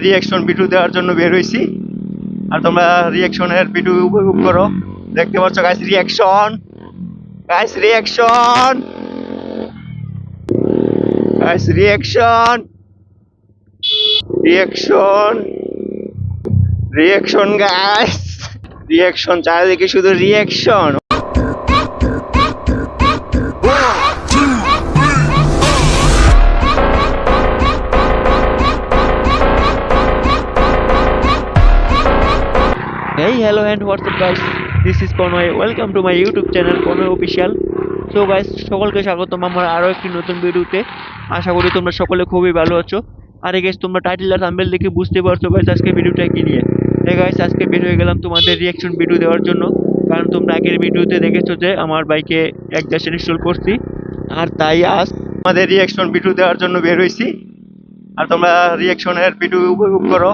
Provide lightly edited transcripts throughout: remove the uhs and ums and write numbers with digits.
Reaction video দেওয়ার জন্য বের হইছি। আর তোমরা রিয়াকশনের ভিডিও উপভোগ করো। দেখতে পাচ্ছ guys reaction, guys reaction, guys reaction, reaction, reaction guys, reaction চারিদিকে শুধু reaction. Hey, hello and what's up guys, this is Pronoy, welcome to my YouTube channel Pronoy official. So guys, সকলকে স্বাগতম আমার আরো একটি নতুন ভিডিওতে। আশা করি তোমরা সকলে খুবই ভালো আছো। আরে গাইস, তোমরা টাইটেল আর থাম্বনেল দেখে বুঝতে পারছো গাইস আজকে ভিডিওটা কি নিয়ে। গাইস, আজকে বের হয়ে গেলাম তোমাদের রিঅ্যাকশন ভিডিও দেওয়ার জন্য, কারণ তোমরা আগের ভিডিওতে দেখেছো যে আমার বাইকে Gixxer ইনস্টল করছি, আর তাই আজ আমাদের রিঅ্যাকশন ভিডিও দেওয়ার জন্য বের হইছি। আর তোমরা রিঅ্যাকশনের ভিডিও উপভোগ করো।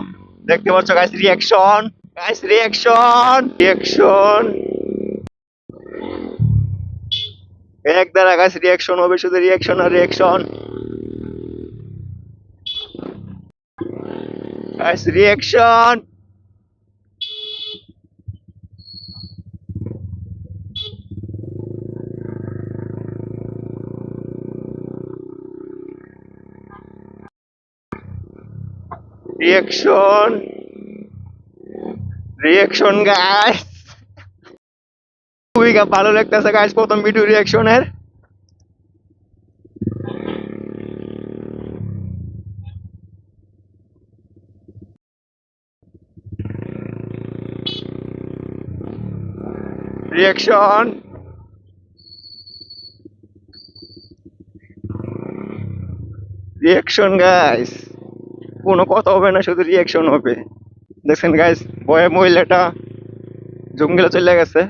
দেখতে পাচ্ছ guys reaction, guys reaction, reaction, এক দ্বারা গাইস রিঅ্যাকশন হবে, শুধু রিঅ্যাকশন আর reaction. Guys reaction, reaction, reaction guys. খুবই ভালো লাগতেছে গাইস প্রথম ভিডিও রিঅ্যাকশনের। রিঅ্যাকশন, রিঅ্যাকশন গাইস, কোনো কথা হবে না, শুধু রিঅ্যাকশন হবে। দেখছেন গাইস, বয়ে মহিলাটা জঙ্গলে চলে গেছে।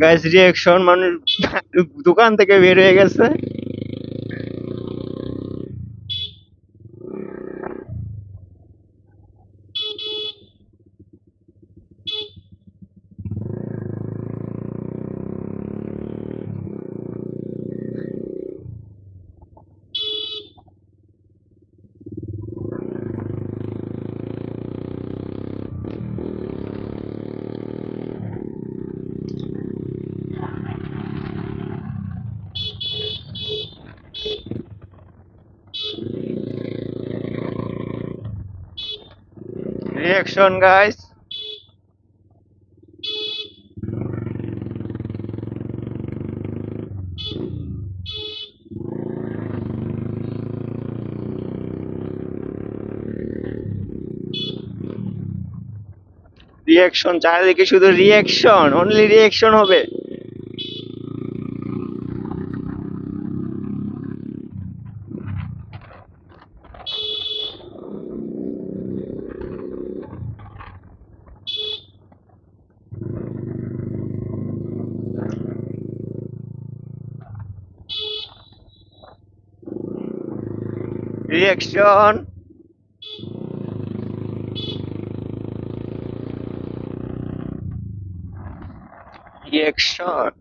গাইস রিঅ্যাকশন, মানুষ দোকান থেকে বের হয়ে গেছে। রিঅ্যাকশন গাইস, রিঅ্যাকশন চারিদিকে শুধু রিঅ্যাকশন, অনলি রিঅ্যাকশন হবে। Reaction, reaction,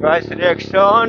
guys reaction,